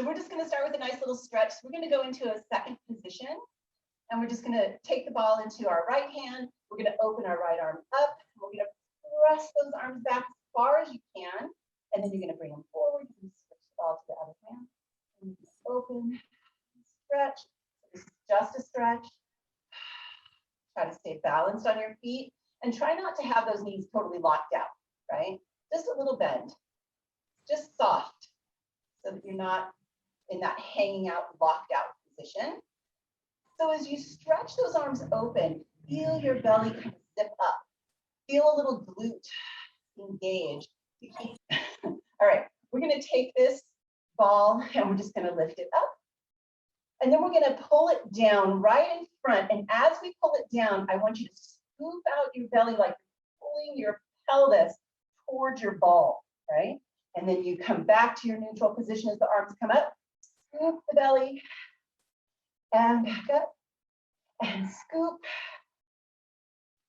we're just going to start with a nice little stretch. We're going to go into a second position, and we're just going to take the ball into our right hand. We're going to open our right arm up. We're going to press those arms back as far as you can, and then you're going to bring them forward. You can switch the ball to the other hand. And open, stretch. This is just a stretch. Try to stay balanced on your feet, and try not to have those knees totally locked out, right? Just a little bend, just soft, so that you're not in that hanging out, locked out position. So as you stretch those arms open, feel your belly kind of zip up. Feel a little glute engage. All right, we're going to take this ball and we're just going to lift it up. And then we're going to pull it down right in front. And as we pull it down, I want you to scoop out your belly like you're pulling your pelvis towards your ball, right? And then you come back to your neutral position as the arms come up. Scoop the belly and back up and scoop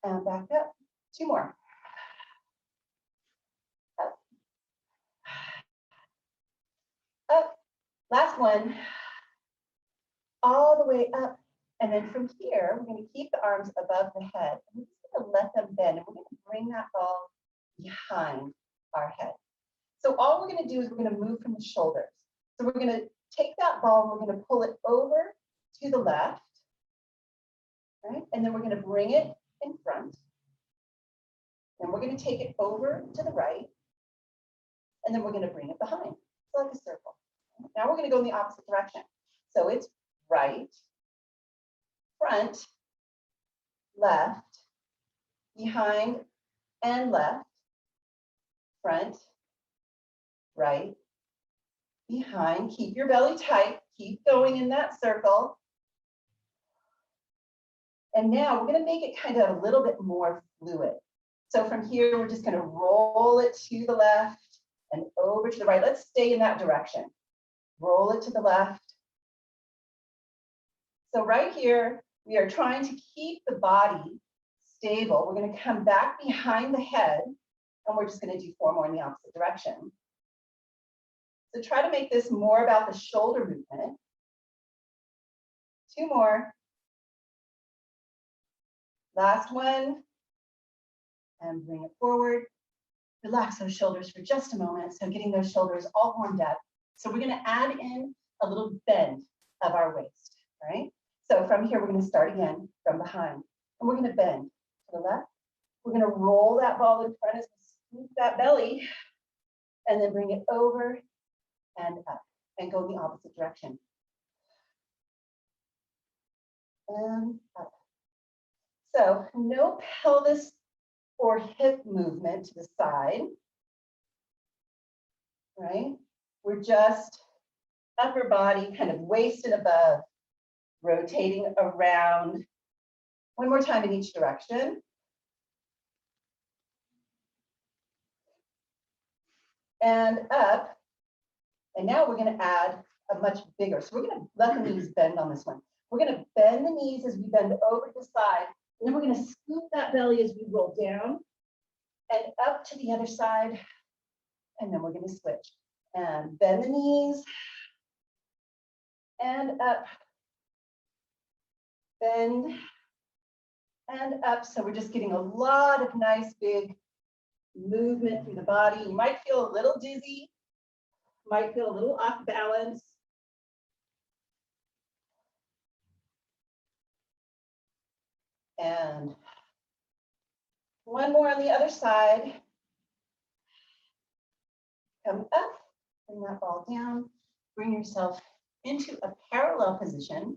and back up. Two more. Up. Up. Last one. All the way up. And then from here, we're going to keep the arms above the head. And we're just going to let them bend. And we're going to bring that ball behind our head. So all we're going to do is we're going to move from the shoulders. So we're going to take that ball and we're going to pull it over to the left. Right? And then we're going to bring it in front. Then we're going to take it over to the right. And then we're going to bring it behind. So like a circle. Now we're going to go in the opposite direction. So it's right, front, left, behind, and left, front, right, behind. Keep your belly tight. Keep going in that circle. And now we're going to make it kind of a little bit more fluid. So from here, we're just going to roll it to the left and over to the right. Let's stay in that direction. Roll it to the left. So right here, we are trying to keep the body stable. We're going to come back behind the head, and we're just going to do 4 more in the opposite direction. So try to make this more about the shoulder movement. 2 more. Last one. And bring it forward. Relax those shoulders for just a moment. So getting those shoulders all warmed up. So we're going to add in a little bend of our waist, right? So from here, we're going to start again from behind. And we're going to bend to the left. We're going to roll that ball in front as we scoop that belly. And then bring it over and up. And go in the opposite direction. And up. So no pelvis or hip movement to the side. Right? We're just upper body, kind of waist and above. Rotating around. 1 more time in each direction. And up. And now we're going to add a much bigger. So we're going to let the knees bend on this one. We're going to bend the knees as we bend over to the side. And then we're going to scoop that belly as we roll down and up to the other side. And then we're going to switch. And bend the knees. And up. Bend and up. So we're just getting a lot of nice big movement through the body. You might feel a little dizzy, might feel a little off balance. And 1 more on the other side. Come up, bring that ball down, bring yourself into a parallel position.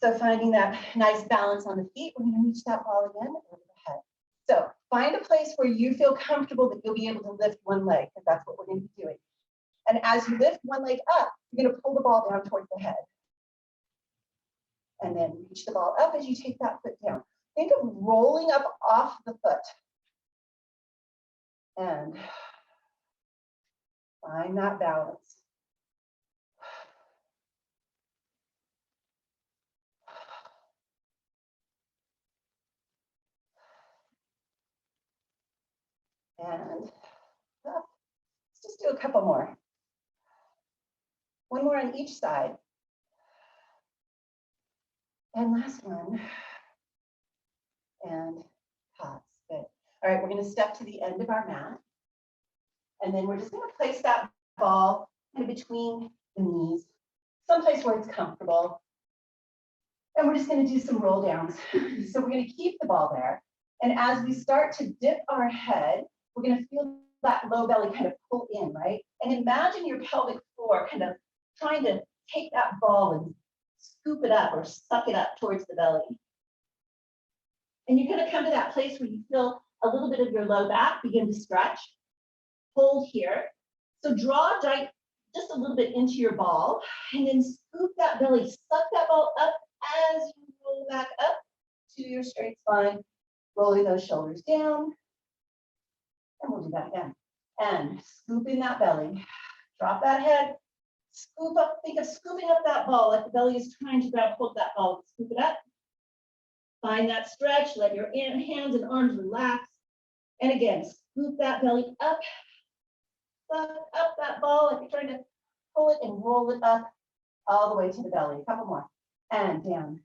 So finding that nice balance on the feet, we're going to reach that ball again over the head. So find a place where you feel comfortable that you'll be able to lift one leg, because that's what we're going to be doing. And as you lift one leg up, you're going to pull the ball down towards the head. And then reach the ball up as you take that foot down. Think of rolling up off the foot. And find that balance. And up. Let's just do a couple more. One more on each side. And last one. And pause. Good. All right, we're going to step to the end of our mat. And then we're just going to place that ball in between the knees, someplace where it's comfortable. And we're just going to do some roll downs. So we're going to keep the ball there. And as we start to dip our head, we're going to feel that low belly kind of pull in, right? And imagine your pelvic floor kind of trying to take that ball and scoop it up or suck it up towards the belly. And you're going to come to that place where you feel a little bit of your low back begin to stretch. Hold here. So draw just a little bit into your ball and then scoop that belly, suck that ball up as you roll back up to your straight spine, rolling those shoulders down. And we'll do that again. And scooping that belly, drop that head, scoop up, think of scooping up that ball like the belly is trying to grab hold of that ball, scoop it up. Find that stretch, let your hands and arms relax. And again, scoop that belly up, suck up that ball like you're trying to pull it and roll it up all the way to the belly. A couple more. And down.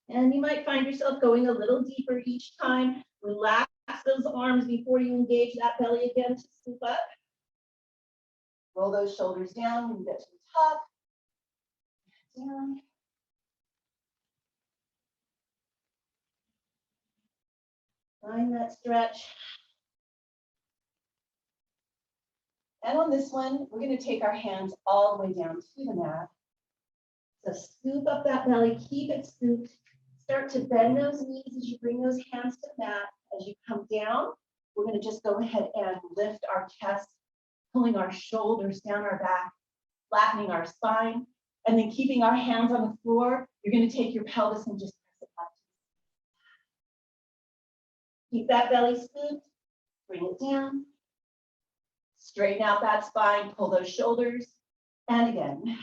And you might find yourself going a little deeper each time. Relax those arms before you engage that belly again to scoop up. Roll those shoulders down when you get to the top. Down. Find that stretch. And on this one, we're going to take our hands all the way down to the mat. So scoop up that belly, keep it scooped. Start to bend those knees as you bring those hands to the mat. As you come down, we're going to just go ahead and lift our chest, pulling our shoulders down our back, flattening our spine, and then keeping our hands on the floor. You're going to take your pelvis and just press it up. Keep that belly scooped, bring it down. Straighten out that spine, pull those shoulders, and again.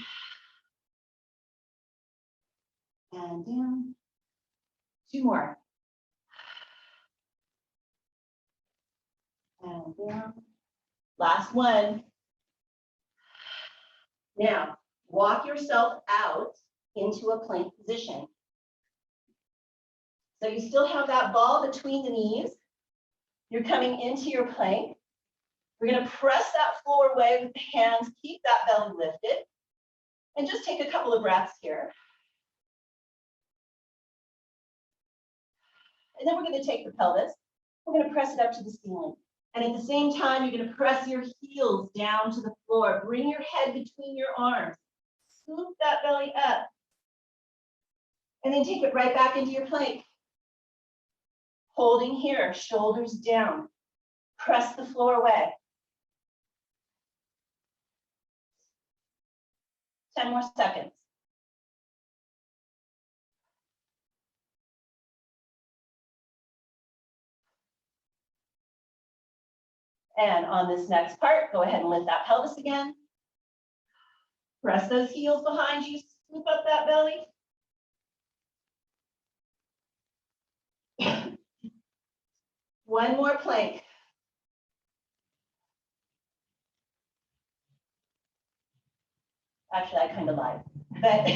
And down. Two more. And down. Last one. Now, walk yourself out into a plank position. So you still have that ball between the knees. You're coming into your plank. We're going to press that floor away with the hands, keep that belly lifted, and just take a couple of breaths here. And then we're going to take the pelvis. We're going to press it up to the ceiling. And at the same time, you're going to press your heels down to the floor. Bring your head between your arms. Scoop that belly up. And then take it right back into your plank. Holding here, shoulders down. Press the floor away. 10 more seconds. And on this next part, go ahead and lift that pelvis again. Press those heels behind you, scoop up that belly. One more plank. Actually, I kind of lied, but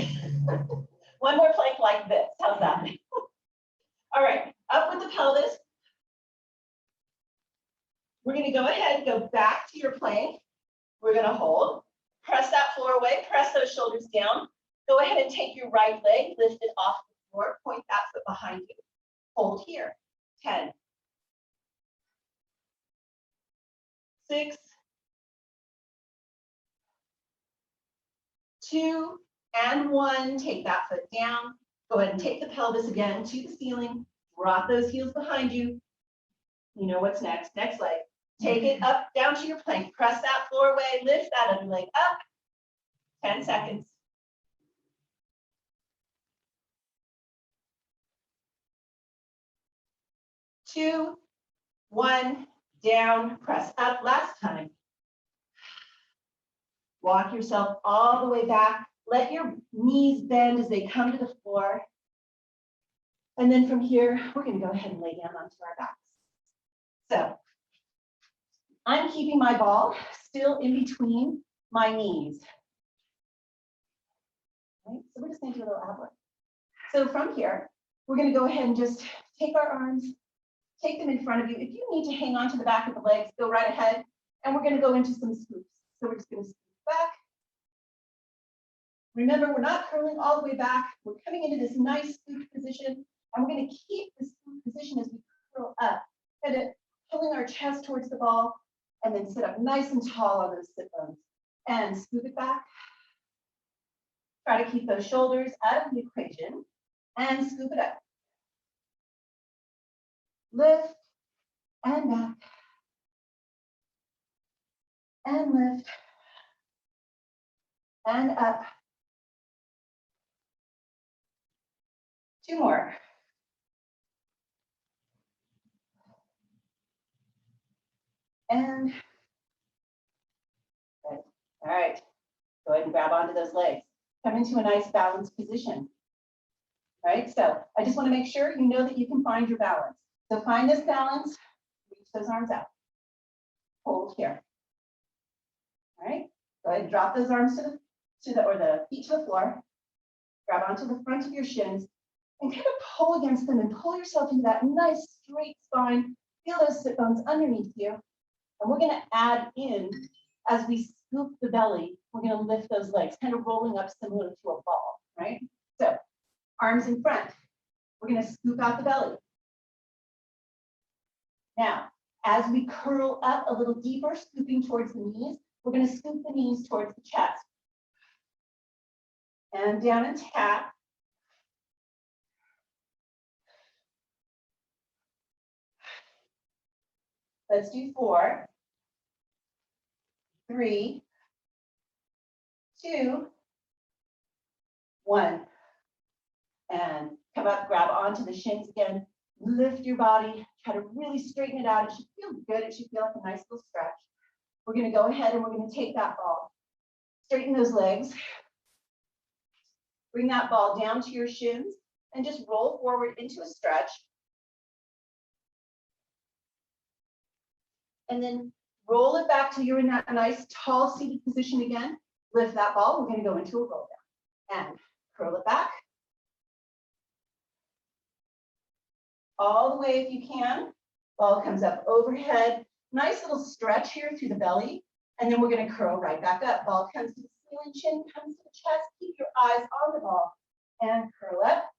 one more plank like this. How's that? All right, up with the pelvis. We're going to go ahead and go back to your plank. We're going to hold. Press that floor away. Press those shoulders down. Go ahead and take your right leg, lift it off the floor. Point that foot behind you. Hold here. 10. 6. 2 and 1. Take that foot down. Go ahead and take the pelvis again to the ceiling. Drop those heels behind you. You know what's next. Next leg. Take it up, down to your plank. Press that floor away. Lift that other leg up. 10 seconds. Two, 1, down, press up. Last time. Walk yourself all the way back. Let your knees bend as they come to the floor. And then from here, we're going to go ahead and lay down onto our backs. So I'm keeping my ball still in between my knees. Right? So we're just going to do a little ab work. So from here, we're going to go ahead and just take our arms, take them in front of you. If you need to hang on to the back of the legs, go right ahead. And we're going to go into some scoops. So we're just going to scoop back. Remember, we're not curling all the way back. We're coming into this nice scoop position. And we're going to keep this scoop position as we curl up. Kind of pulling our chest towards the ball. And then sit up nice and tall on those sit bones. And scoop it back. Try to keep those shoulders out of the equation. And scoop it up. Lift and back. And lift. And up. 2 more. And good. All right. Go ahead and grab onto those legs. Come into a nice balanced position. All right. So I just want to make sure you know that you can find your balance. So find this balance. Reach those arms out. Hold here. All right. Go ahead and drop those arms to the feet to the floor. Grab onto the front of your shins and kind of pull against them and pull yourself into that nice straight spine. Feel those sit bones underneath you. And we're going to add in, as we scoop the belly, we're going to lift those legs, kind of rolling up similar to a ball, right? So arms in front. We're going to scoop out the belly. Now, as we curl up a little deeper, scooping towards the knees, we're going to scoop the knees towards the chest. And down and tap. Let's do 4, 3, 2, 1. And come up, grab onto the shins again. Lift your body. Try to really straighten it out. It should feel good. It should feel like a nice little stretch. We're going to go ahead and we're going to take that ball. Straighten those legs. Bring that ball down to your shins and just roll forward into a stretch. And then roll it back till you're in that nice tall seated position again. Lift that ball. We're going to go into a roll down and curl it back. All the way if you can. Ball comes up overhead. Nice little stretch here through the belly. And then we're going to curl right back up. Ball comes to the ceiling, chin comes to the chest. Keep your eyes on the ball and curl up.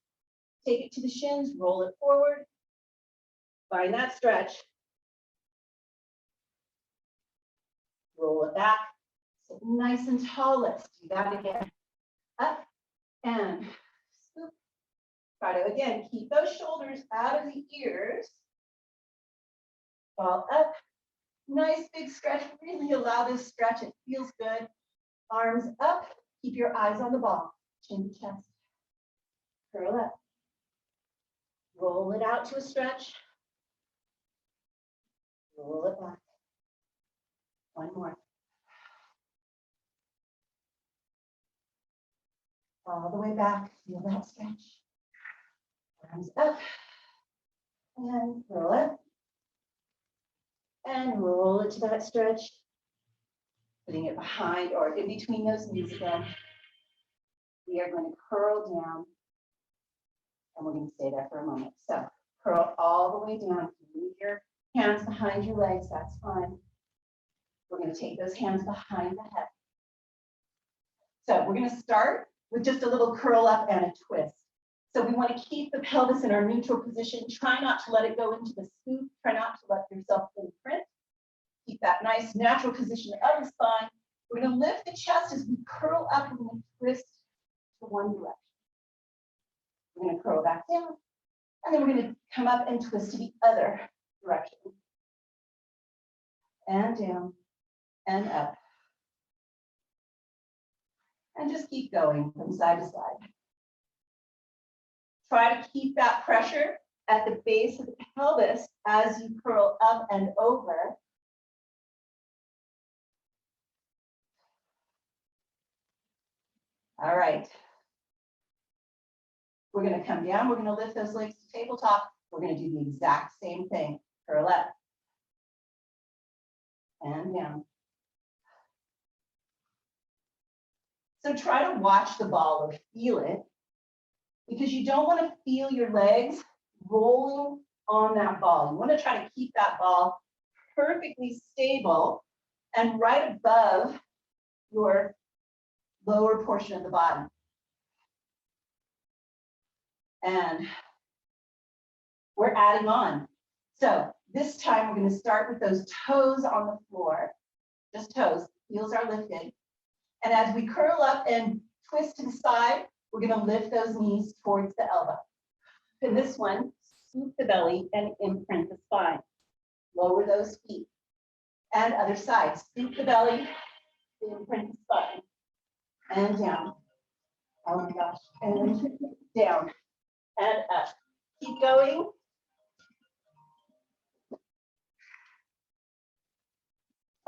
Take it to the shins, roll it forward. Find that stretch. Roll it back. Sit nice and tall. Let's do that again. Up and scoop. Try to, again, keep those shoulders out of the ears. Ball up. Nice big stretch. Really allow this stretch. It feels good. Arms up. Keep your eyes on the ball. Chin to chest. Curl up. Roll it out to a stretch. Roll it back. 1 more. All the way back. Feel that stretch. Arms up. And roll it. And roll it to that stretch. Putting it behind or in between those knees again. We are going to curl down. And we're going to stay there for a moment. So curl all the way down. Leave your hands behind your legs. That's fine. We're going to take those hands behind the head. So we're going to start with just a little curl up and a twist. So we want to keep the pelvis in our neutral position. Try not to let it go into the scoop. Try not to let yourself imprint. Keep that nice natural position of the spine. We're going to lift the chest as we curl up and we twist to one direction. We're going to curl back down. And then we're going to come up and twist to the other direction. And down and up. And just keep going from side to side. Try to keep that pressure at the base of the pelvis as you curl up and over. All right. We're going to come down. We're going to lift those legs to tabletop. We're going to do the exact same thing. Curl up. and down. So try to watch the ball or feel it, because you don't want to feel your legs rolling on that ball. You want to try to keep that ball perfectly stable and right above your lower portion of the body. And we're adding on. So this time we're going to start with those toes on the floor, just toes, heels are lifted. And as we curl up and twist to the side, we're going to lift those knees towards the elbow. In this one, scoop the belly and imprint the spine. Lower those feet. And other side, scoop the belly, imprint the spine. And down. Oh my gosh. And down. And up. Keep going.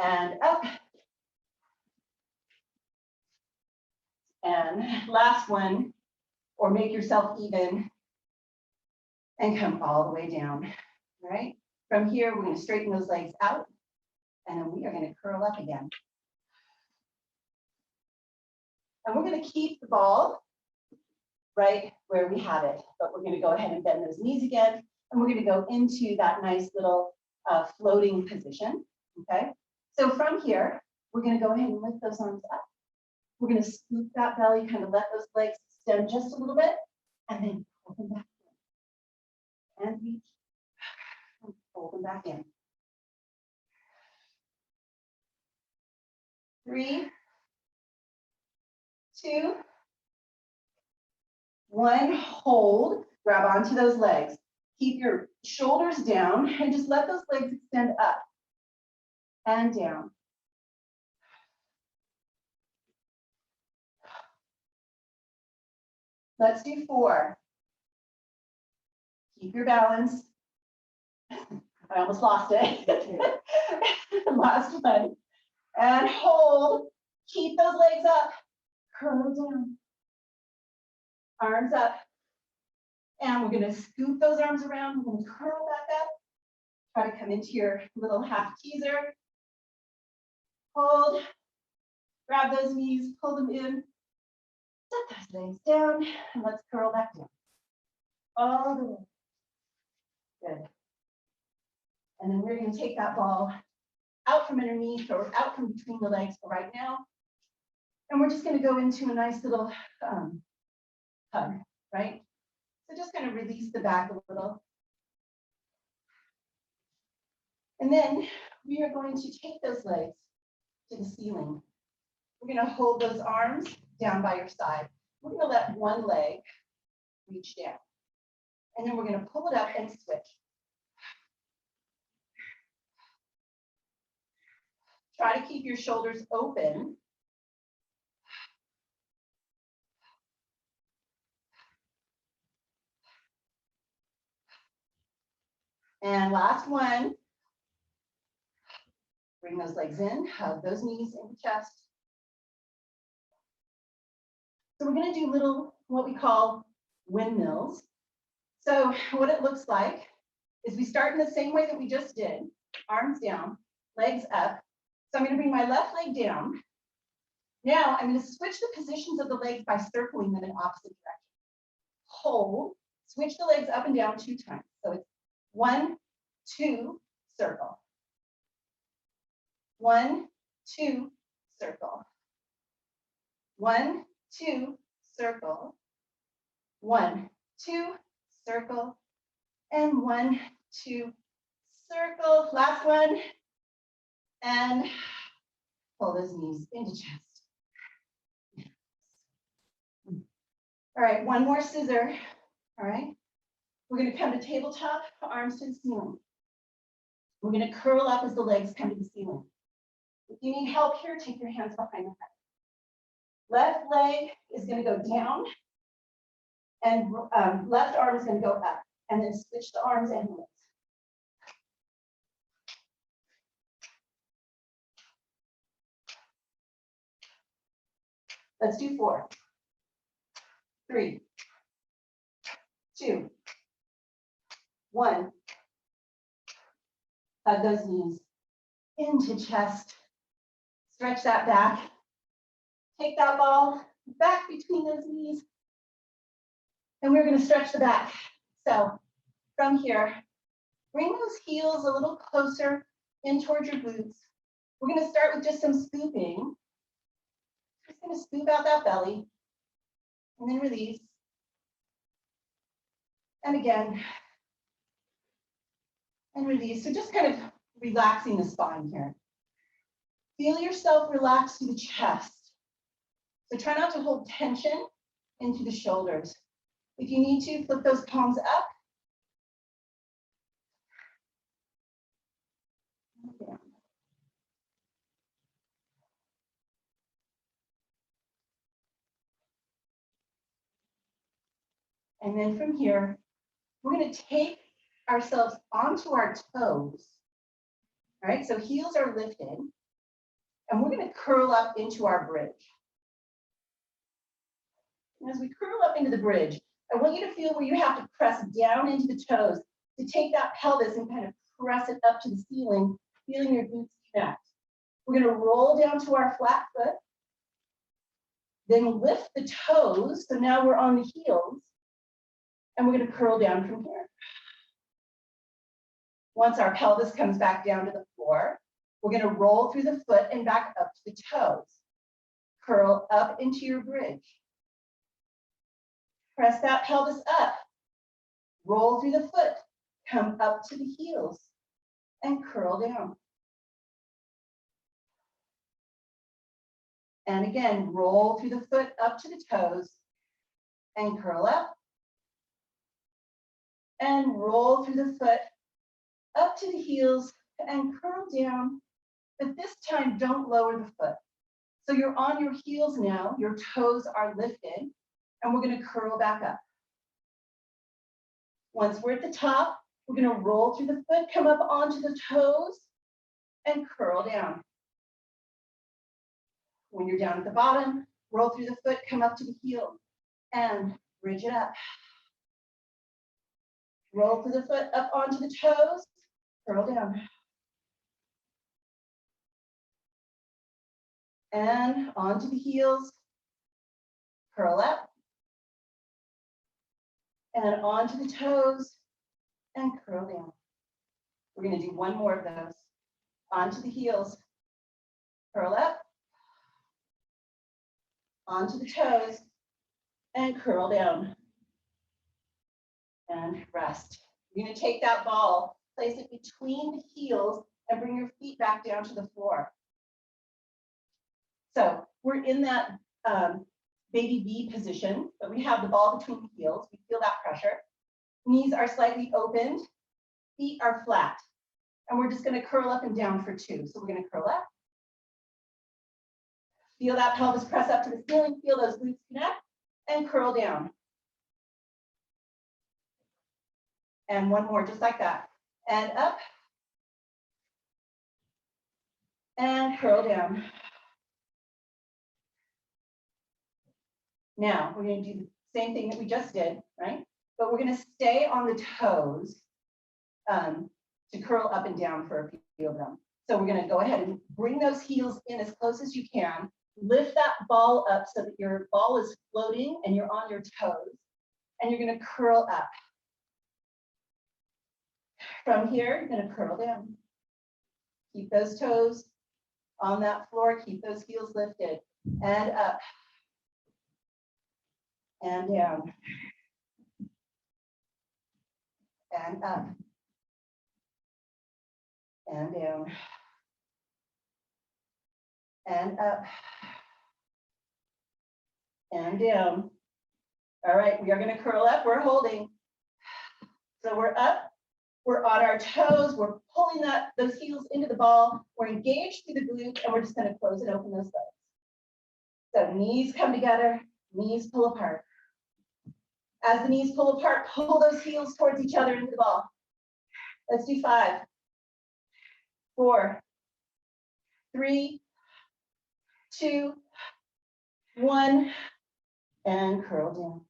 And up. And last one, or make yourself even and come all the way down. All right. From here, we're going to straighten those legs out, and then we are going to curl up again. And we're going to keep the ball right where we have it, but we're going to go ahead and bend those knees again, and we're going to go into that nice little floating position. Okay. So from here, we're going to go ahead and lift those arms up. We're going to scoop that belly, kind of let those legs extend just a little bit, and then pull them back in. And reach, and pull them back in. 3, 2, 1, hold, grab onto those legs. Keep your shoulders down and just let those legs extend up and down. Let's do 4. Keep your balance. I almost lost it. Last one. And hold. Keep those legs up. Curl down. Arms up. And we're going to scoop those arms around. We're going to curl back up. Try to come into your little half teaser. Hold. Grab those knees. Pull them in. Set those legs down. And let's curl back down. All the way. Good. And then we're going to take that ball out from underneath or out from between the legs for right now. And we're just going to go into a nice little hug, right? So just going to release the back a little. And then we are going to take those legs to the ceiling. We're going to hold those arms down by your side. We're going to let one leg reach down. And then we're going to pull it up and switch. Try to keep your shoulders open. And last one. Bring those legs in, hug those knees in the chest. So we're going to do little, what we call windmills. So what it looks like is we start in the same way that we just did. Arms down, legs up. So I'm going to bring my left leg down. Now I'm going to switch the positions of the legs by circling them in opposite directions. Hold, switch the legs up and down 2 times. So it's 1, 2, circle. 1, 2, circle. 1, 2, circle. 1, 2, circle. And 1, 2, circle. Last one. And pull those knees into chest. All right, one more scissor. All right. We're going to come to tabletop, arms to the ceiling. We're going to curl up as the legs come to the ceiling. If you need help here, take your hands behind the head. Left leg is going to go down, and left arm is going to go up, and then switch the arms and legs. Let's do 4, 3, 2, 1. Hug those knees. into chest. Stretch that back. Take that ball back between those knees. And we're going to stretch the back. So from here, bring those heels a little closer in towards your glutes. We're going to start with just some scooping. Just going to scoop out that belly and then release. And again, and release. So just kind of relaxing the spine here. Feel yourself relax through the chest. So try not to hold tension into the shoulders. If you need to, flip those palms up. Down. And then from here, we're going to take ourselves onto our toes. All right, so heels are lifted, and we're going to curl up into our bridge. And as we curl up into the bridge, I want you to feel where you have to press down into the toes to take that pelvis and kind of press it up to the ceiling, feeling your glutes connect. We're going to roll down to our flat foot, then lift the toes. So now we're on the heels, and we're going to curl down from here. Once our pelvis comes back down to the floor, we're going to roll through the foot and back up to the toes. Curl up into your bridge. Press that pelvis up. Roll through the foot. Come up to the heels and curl down. And again, roll through the foot up to the toes and curl up. And roll through the foot up to the heels and curl down, but this time don't lower the foot. So you're on your heels now, your toes are lifted, and we're going to curl back up. Once we're at the top, we're going to roll through the foot, come up onto the toes, and curl down. When you're down at the bottom, roll through the foot, come up to the heel, and bridge it up. Roll through the foot up onto the toes, curl down. And onto the heels, curl up. And onto the toes, and curl down. We're going to do one more of those. Onto the heels, curl up. Onto the toes, and curl down. And rest. You're going to take that ball, place it between the heels, and bring your feet back down to the floor. So we're in that baby V position, but we have the ball between the heels. We feel that pressure. Knees are slightly opened, feet are flat. And we're just going to curl up and down for 2. So we're going to curl up. Feel that pelvis press up to the ceiling, feel those glutes connect, and curl down. And one more, just like that. And up. And curl down. Now, we're going to do the same thing that we just did, right? But we're going to stay on the toes to curl up and down for a few of them. So we're going to go ahead and bring those heels in as close as you can. Lift that ball up so that your ball is floating and you're on your toes. And you're going to curl up. From here, you're going to curl down. Keep those toes on that floor. Keep those heels lifted. And up. And down. And up. And down. And up. And down. All right, we are going to curl up. We're holding. So we're up. We're on our toes. We're pulling those heels into the ball. We're engaged through the glutes, and we're just going to close and open those legs. So knees come together, knees pull apart. As the knees pull apart, pull those heels towards each other into the ball. Let's do 5, 4, 3, 2, 1, and curl down.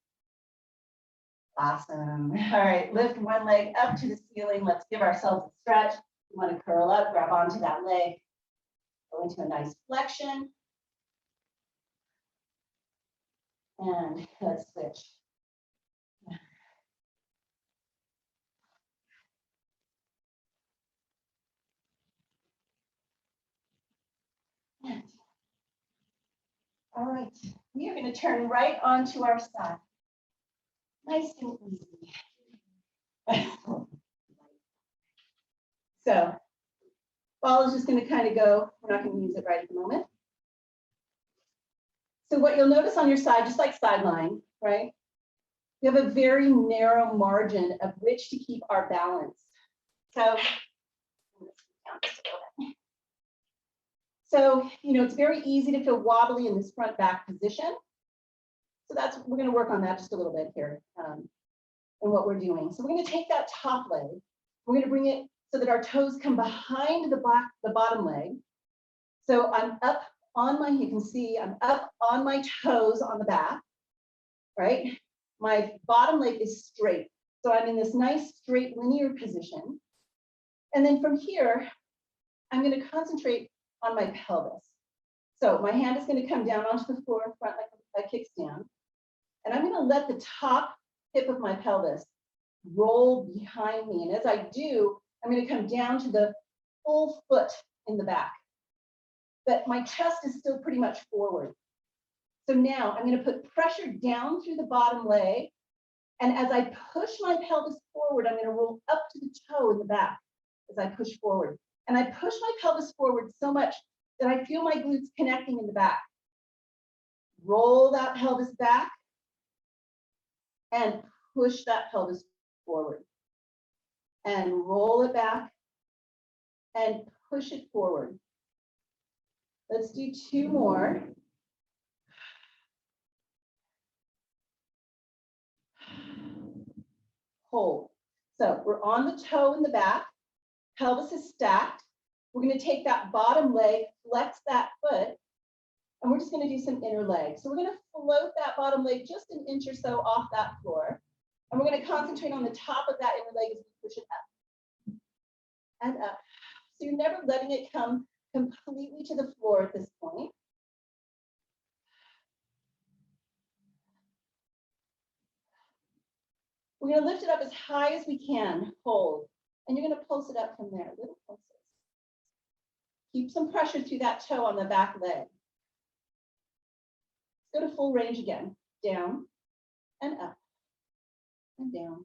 Awesome. All right, lift one leg up to the ceiling. Let's give ourselves a stretch. You want to curl up, grab onto that leg, go into a nice flexion. And let's switch. All right, we are going to turn right onto our side. Nice and easy. So, ball is just going to kind of go, we're not going to use it right at the moment. So what you'll notice on your side, just like sideline, right? We have a very narrow margin of which to keep our balance. So, it's very easy to feel wobbly in this front back position. So we're going to work on that just a little bit here in what we're doing. So we're going to take that top leg, we're going to bring it so that our toes come behind the bottom leg. So I'm up on you can see I'm up on my toes on the back, right? My bottom leg is straight. So I'm in this nice straight linear position. And then from here, I'm going to concentrate on my pelvis. So my hand is going to come down onto the floor in front like a kickstand. And I'm going to let the top hip of my pelvis roll behind me. And as I do, I'm going to come down to the full foot in the back. But my chest is still pretty much forward. So now I'm going to put pressure down through the bottom leg. And as I push my pelvis forward, I'm going to roll up to the toe in the back as I push forward. And I push my pelvis forward so much that I feel my glutes connecting in the back. Roll that pelvis back and push that pelvis forward. And roll it back and push it forward. Let's do 2 more. Hold. So we're on the toe in the back. Pelvis is stacked. We're going to take that bottom leg, flex that foot, and we're just going to do some inner leg. So we're going to float that bottom leg just an inch or so off that floor. And we're going to concentrate on the top of that inner leg as we push it up and up. So you're never letting it come completely to the floor at this point. We're going to lift it up as high as we can, hold, and you're going to pulse it up from there, little pulses. Keep some pressure through that toe on the back leg. Let's go to full range again, down and up and down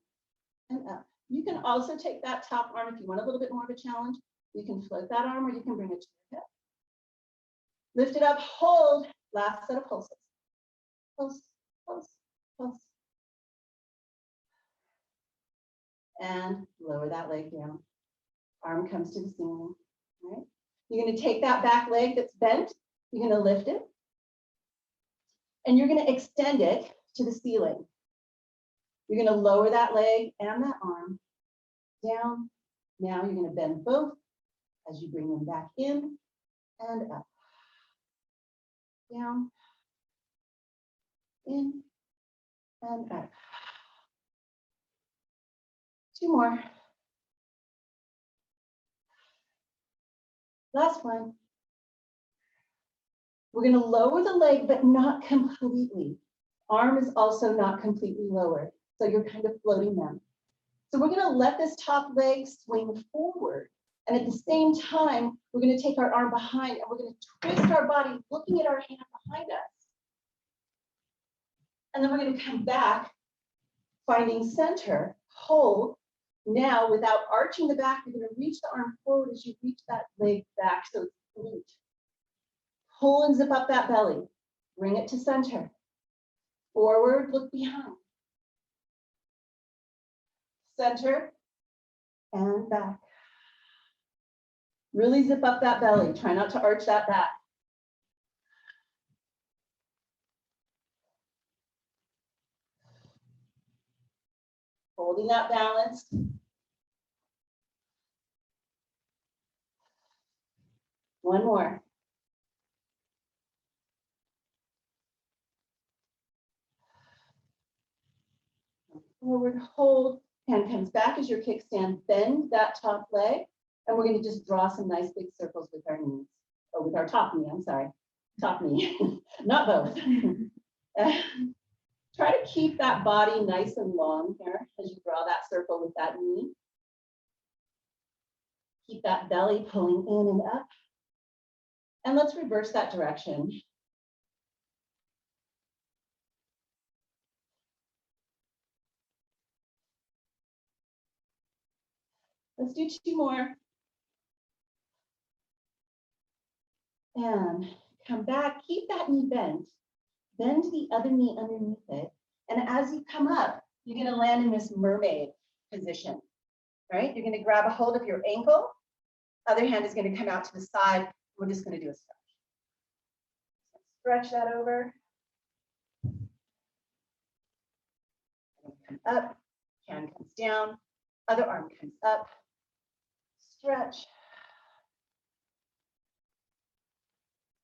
and up. You can also take that top arm if you want a little bit more of a challenge. You can float that arm or you can bring it to your hip. Lift it up, hold, last set of pulses. Pulse, pulse, pulse. And lower that leg down. Arm comes to the ceiling, right? You're going to take that back leg that's bent, you're going to lift it, and you're going to extend it to the ceiling. You're going to lower that leg and that arm down. Now you're going to bend both as you bring them back in and up. Down, in, and up. 2 more. Last one. We're going to lower the leg, but not completely. Arm is also not completely lowered, so you're kind of floating them. So we're going to let this top leg swing forward. And at the same time, we're going to take our arm behind and we're going to twist our body, looking at our hand behind us. And then we're going to come back, finding center, hold. Now, without arching the back, you're going to reach the arm forward as you reach that leg back, so it's glute. Pull and zip up that belly. Bring it to center. Forward, look behind. Center and back. Really zip up that belly. Try not to arch that back. Holding that balance. One more. Forward, hold, hand comes back as your kickstand, bend that top leg, And we're going to just draw some nice big circles with our knees, or with our top knee, I'm sorry, top knee, not both. Try to keep that body nice and long here as you draw that circle with that knee. Keep that belly pulling in and up. And let's reverse that direction. Let's do 2 more. And come back, keep that knee bent. Bend the other knee underneath it. And as you come up, you're going to land in this mermaid position, right? You're going to grab a hold of your ankle. Other hand is going to come out to the side. We're just going to do a stretch. Stretch that over. Come up, hand comes down, other arm comes up, stretch.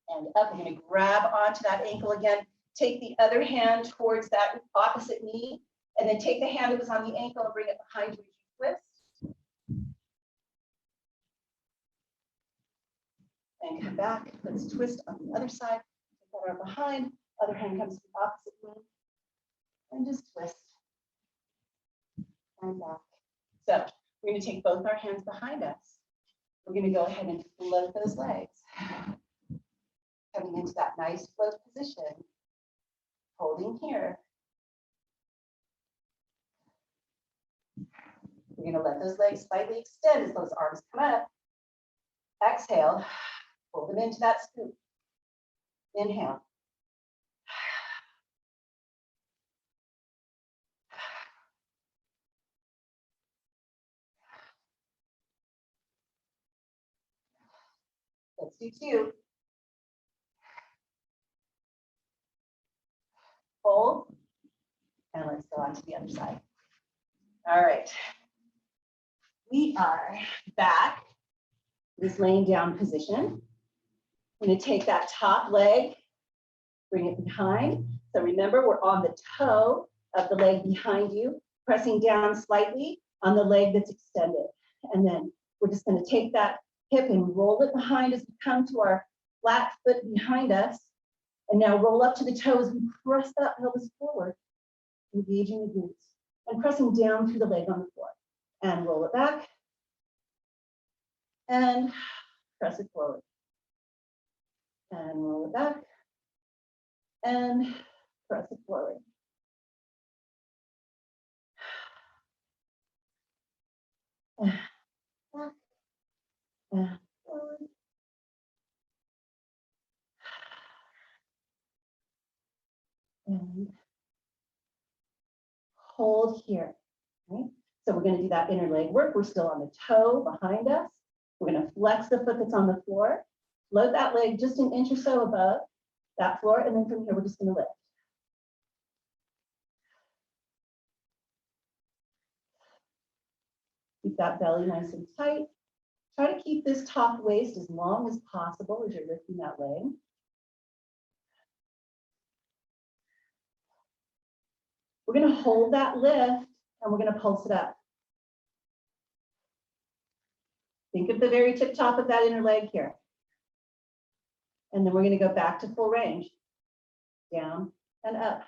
And up, we're going to grab onto that ankle again. Take the other hand towards that opposite knee, and then take the hand that was on the ankle and bring it behind you as you twist. And come back. Let's twist on the other side. Take that arm behind. Other hand comes to the opposite knee. And just twist. And back. So we're going to take both our hands behind us. We're going to go ahead and float those legs. Coming into that nice float position. Holding here. We're going to let those legs slightly extend as those arms come up. Exhale. Pull them into that scoop. Inhale. Let's do 2. Hold. And let's go on to the other side. All right. We are back. This laying down position. I'm going to take that top leg, bring it behind. So remember, we're on the toe of the leg behind you, pressing down slightly on the leg that's extended. And then we're just going to take that hip and roll it behind as we come to our flat foot behind us. And now roll up to the toes. We press that pelvis forward, engaging the glutes, and pressing down through the leg on the floor. And roll it back. And press it forward. And roll it back. And press it forward. And back. And forward. And hold here, right? So we're going to do that inner leg work. We're still on the toe behind us. We're going to flex the foot that's on the floor, float that leg just an inch or so above that floor, and then from here, we're just going to lift. Keep that belly nice and tight. Try to keep this top waist as long as possible as you're lifting that leg. We're going to hold that lift and we're going to pulse it up. Think of the very tip top of that inner leg here. And then we're going to go back to full range. Down and up.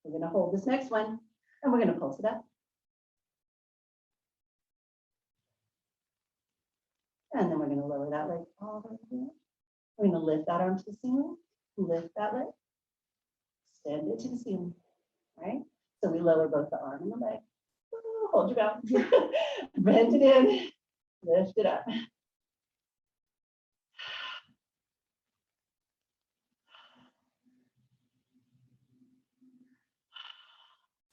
We're going to hold this next one and we're going to pulse it up. And then we're going to lower that leg all the way here. We're going to lift that arm to the ceiling, lift that leg, extend it to the ceiling, right? So we lower both the arm and the leg. Ooh, hold your balance. Bend it in, lift it up.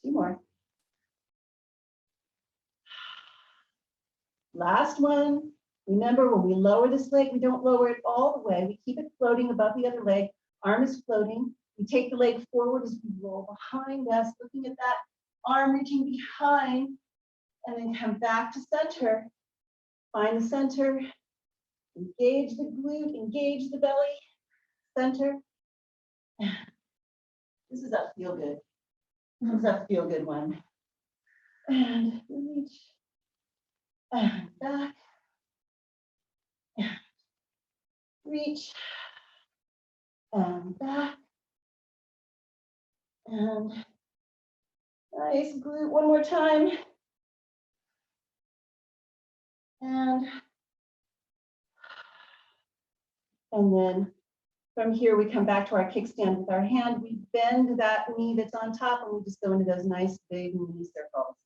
2 more. Last one. Remember, when we lower this leg, we don't lower it all the way. We keep it floating above the other leg. Arm is floating. We take the leg forward as we roll behind us, looking at that arm reaching behind, and then come back to center. Find the center. Engage the glute, engage the belly. Center, This is a feel good. This is a feel good one. And reach. And back. And reach. And back. And nice glute one more time. And then from here, we come back to our kickstand with our hand. We bend that knee that's on top and we just go into those nice big knee circles.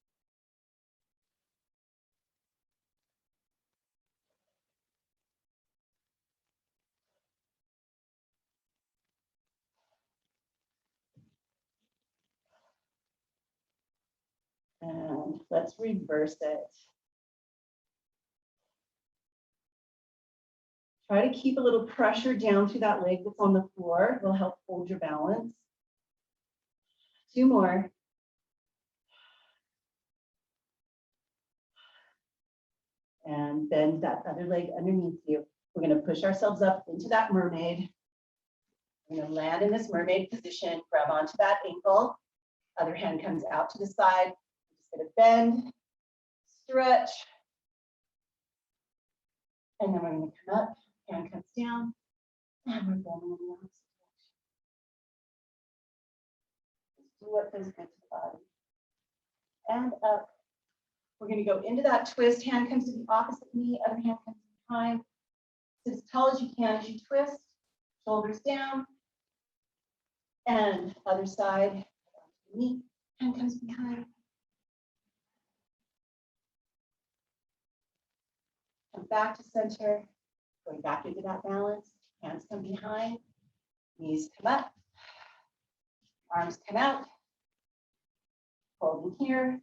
And let's reverse it. Try to keep a little pressure down through that leg that's on the floor. It will help hold your balance. 2 more. And bend that other leg underneath you. We're going to push ourselves up into that mermaid. We're going to land in this mermaid position, grab onto that ankle. Other hand comes out to the side. We're just going to bend, stretch. And then we're going to come up, hand comes down, and we're bending in the opposite direction. Just do what feels good to the body. And up. We're going to go into that twist. Hand comes to the opposite knee, other hand comes behind. Sit as tall as you can as you twist. Shoulders down. And other side. Knee, hand comes behind. Come back to center. Going back into that balance. Hands come behind. Knees come up. Arms come out. Holding here.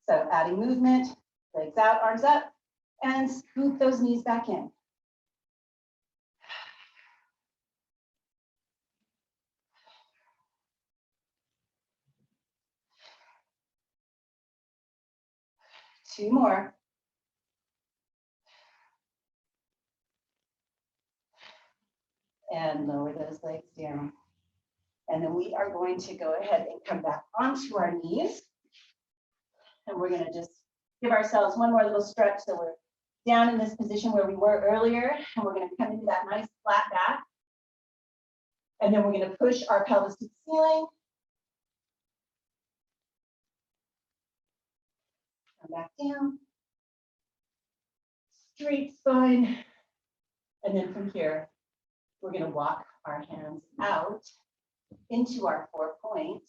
So adding movement, legs out, arms up, and scoop those knees back in. Two more. And lower those legs down. And then we are going to go ahead and come back onto our knees. And we're going to just give ourselves one more little stretch. So we're down in this position where we were earlier. And we're going to come into that nice flat back. And then we're going to push our pelvis to the ceiling. Come back down. Straight spine. And then from here, we're going to walk our hands out into our 4-point.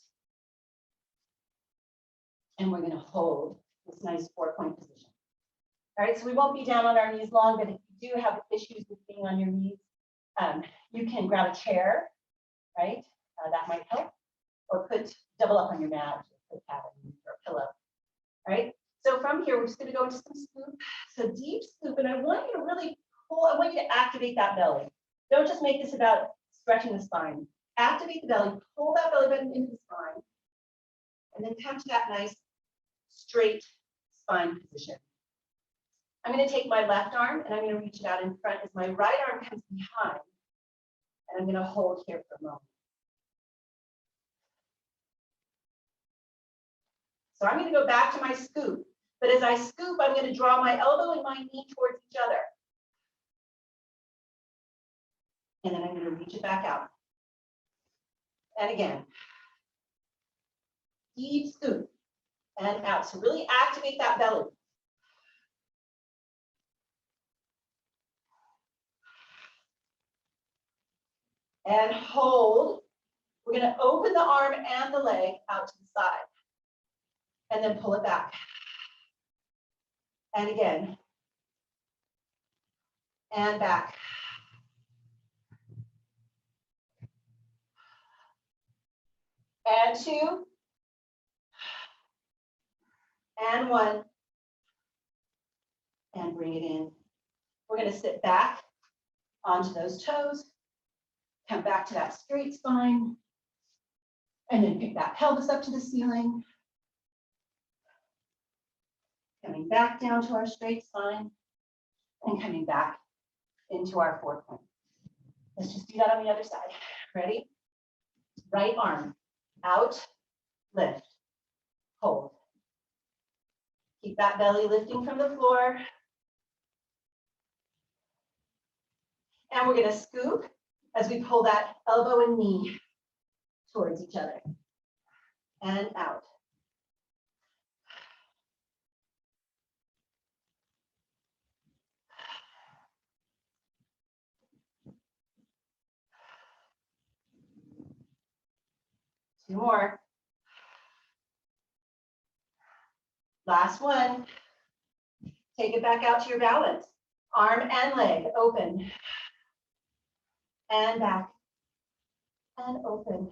And we're going to hold this nice 4-point position. All right, so we won't be down on our knees long, but if you do have issues with being on your knees, you can grab a chair, right? That might help. Or double up on your mat, put a pad or a pillow, right? So from here, we're just going to go into some scoop. So deep scoop, and I want you to really pull, I want you to activate that belly. Don't just make this about stretching the spine. Activate the belly, pull that belly button into the spine, and then come to that nice straight spine position. I'm going to take my left arm and I'm going to reach it out in front as my right arm comes behind. And I'm going to hold here for a moment. So I'm going to go back to my scoop. But as I scoop, I'm going to draw my elbow and my knee towards each other. And then I'm going to reach it back out. And again, deep scoop and out. So really activate that belly. And hold. We're going to open the arm and the leg out to the side. And then pull it back. And again. And back. And 2. And 1. And bring it in. We're going to sit back onto those toes. Come back to that straight spine. And then pick that pelvis up to the ceiling. Coming back down to our straight spine. And coming back into our 4-point. Let's just do that on the other side. Ready? Right arm out, lift, hold. Keep that belly lifting from the floor. And we're going to scoop as we pull that elbow and knee towards each other. And out. Two more. Last one. Take it back out to your balance. Arm and leg open. And back. And open.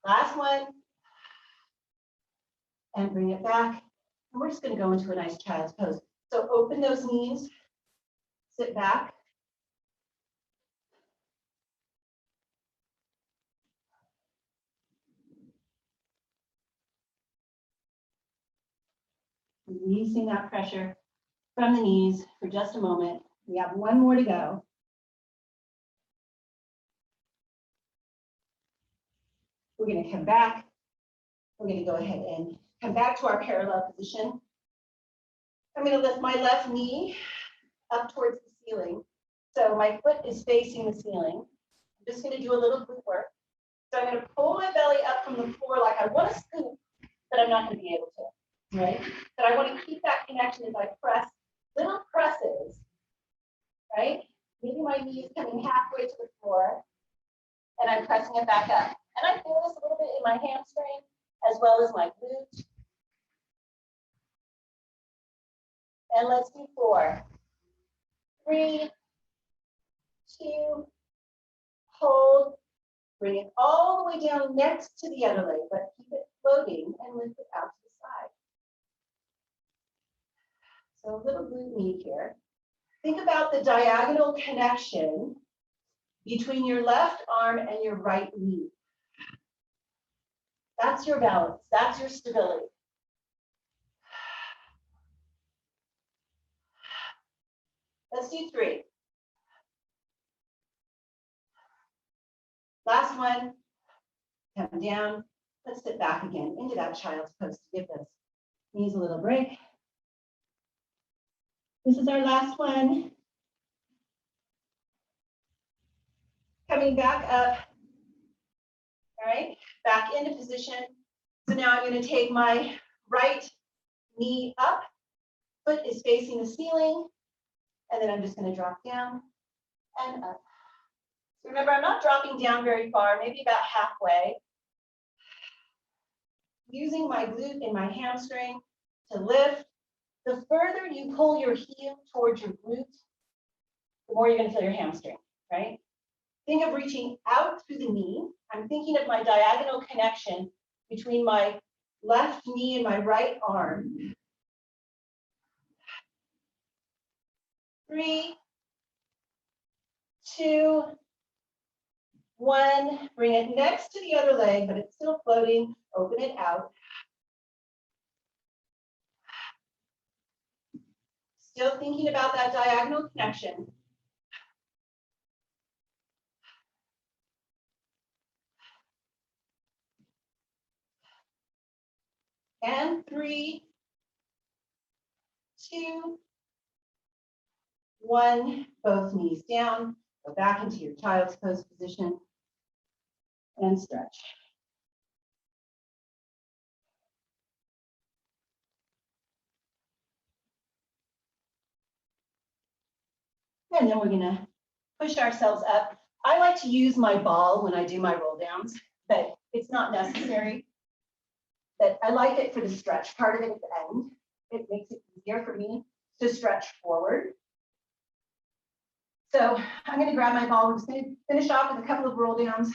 Last one. And bring it back. And we're just going to go into a nice child's pose. So open those knees. Sit back. Releasing that pressure from the knees for just a moment. We have one more to go. We're going to come back. We're going to go ahead and come back to our parallel position. I'm going to lift my left knee up towards the ceiling. So my foot is facing the ceiling. I'm just going to do a little glute work. So I'm going to pull my belly up from the floor like I want to scoop, but I'm not going to be able to, right? But I want to keep that connection as I press, little presses, right? Maybe my knee is coming halfway to the floor, and I'm pressing it back up. And I feel this a little bit in my hamstring, as well as my glute. And let's do 4, 3, 2, hold. Bring it all the way down next to the other leg, but keep it floating and lift it out to the side. So a little glute med here. Think about the diagonal connection between your left arm and your right knee. That's your balance. That's your stability. Let's do 3. Last one. Come down. Let's sit back again into that child's pose to give those knees a little break. This is our last one. Coming back up. All right, back into position. So now I'm going to take my right knee up. Foot is facing the ceiling. And then I'm just going to drop down and up. So remember, I'm not dropping down very far, maybe about halfway. Using my glute and my hamstring to lift. The further you pull your heel towards your glute, the more you're going to feel your hamstring, right? Think of reaching out through the knee. I'm thinking of my diagonal connection between my left knee and my right arm. 3, 2, 1. Bring it next to the other leg, but it's still floating. Open it out. Still thinking about that diagonal connection. And 3, 2, 1. Both knees down. Go back into your child's pose position and stretch. And then we're going to push ourselves up. I like to use my ball when I do my roll downs, but it's not necessary. But I like it for the stretch part of it at the end. It makes it easier for me to stretch forward. So I'm going to grab my ball. We're just going to finish off with a couple of roll downs.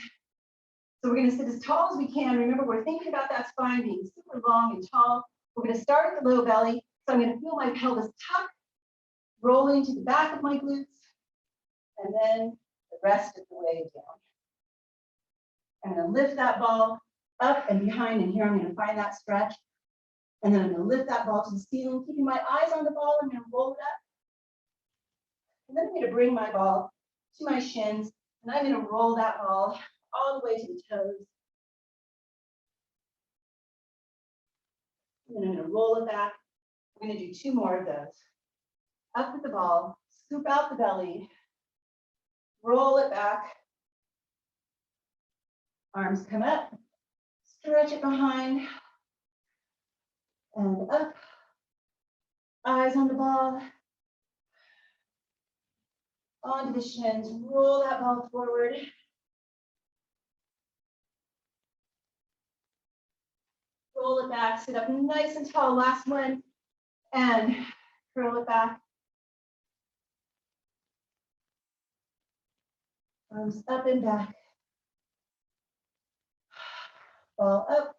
So we're going to sit as tall as we can. Remember, we're thinking about that spine being super long and tall. We're going to start at the low belly. So I'm going to feel my pelvis tuck, rolling to the back of my glutes, and then the rest of the way down. I'm going to lift that ball up and behind, and here I'm gonna find that stretch. And then I'm gonna lift that ball to the ceiling, keeping my eyes on the ball. I'm gonna roll it up. And then I'm gonna bring my ball to my shins, and I'm gonna roll that ball all the way to the toes. And then I'm gonna roll it back. I'm gonna do 2 more of those. Up with the ball, scoop out the belly, roll it back. Arms come up, stretch it behind, and up. Eyes on the ball. Onto the shins, roll that ball forward. Roll it back, sit up nice and tall, last one, and curl it back. Arms up and back. Ball up,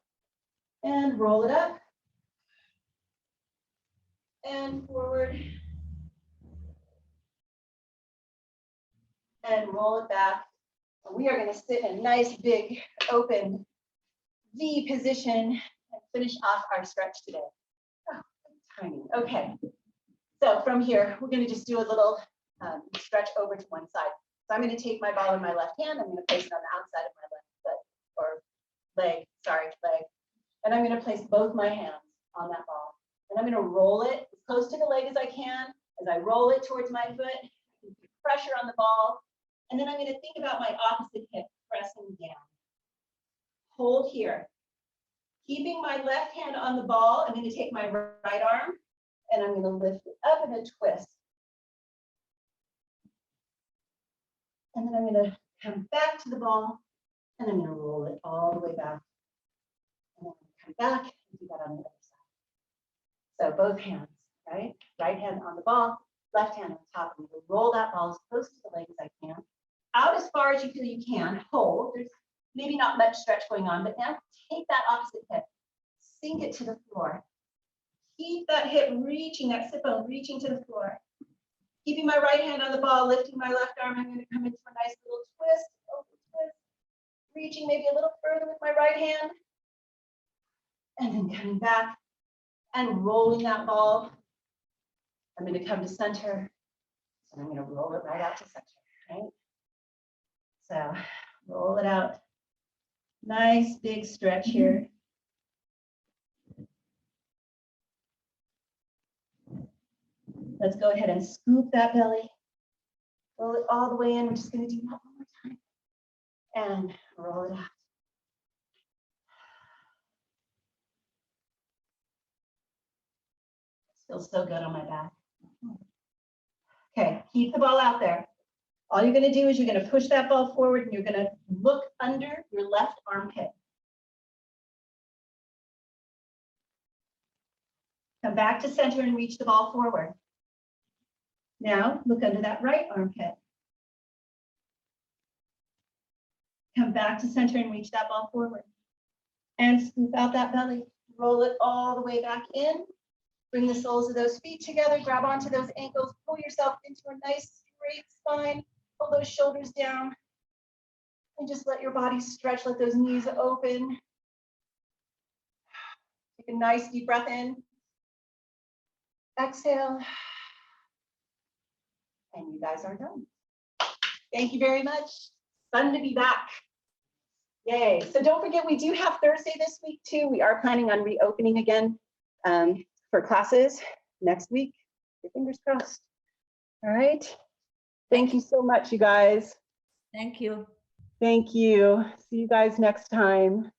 and roll it up. And forward. And roll it back. And we are going to sit in a nice big open V position and finish off our stretch today. Oh, timing. Okay. So from here, we're going to just do a little stretch over to one side. So I'm going to take my ball in my left hand. I'm going to place it on the outside of my left foot or leg. Sorry, leg. And I'm going to place both my hands on that ball. And I'm going to roll it as close to the leg as I can. As I roll it towards my foot, pressure on the ball. And then I'm going to think about my opposite hip pressing down. Hold here. Keeping my left hand on the ball, I'm going to take my right arm and I'm going to lift it up in a twist. And then I'm going to come back to the ball and I'm going to roll it all the way back. And then come back and do that on the other side. So both hands, right? Right hand on the ball, left hand on top. I'm going to roll that ball as close to the leg as I can. Out as far as you feel you can. Hold. There's maybe not much stretch going on, but now take that opposite hip. Sink it to the floor. Keep that hip reaching, that sit bone reaching to the floor. Keeping my right hand on the ball, lifting my left arm. I'm going to come into a nice little twist, open twist. Reaching maybe a little further with my right hand. And then coming back and rolling that ball. I'm going to come to center. So I'm going to roll it right out to center, right? So roll it out. Nice big stretch here. Let's go ahead and scoop that belly. Roll it all the way in. We're just going to do that one more time. And roll it out. Feels so good on my back. Okay, keep the ball out there. All you're going to do is you're going to push that ball forward and you're going to look under your left armpit. Come back to center and reach the ball forward. Now look under that right armpit. Come back to center and reach that ball forward. And scoop out that belly. Roll it all the way back in. Bring the soles of those feet together. Grab onto those ankles. Pull yourself into a nice straight spine. Pull those shoulders down. And just let your body stretch. Let those knees open. Take a nice deep breath in. Exhale. And you guys are done. Thank you very much. Fun to be back. Yay. So don't forget, we do have Thursday this week too. We are planning on reopening again for classes next week. Your fingers crossed. All right. Thank you so much, you guys. Thank you. Thank you. See you guys next time.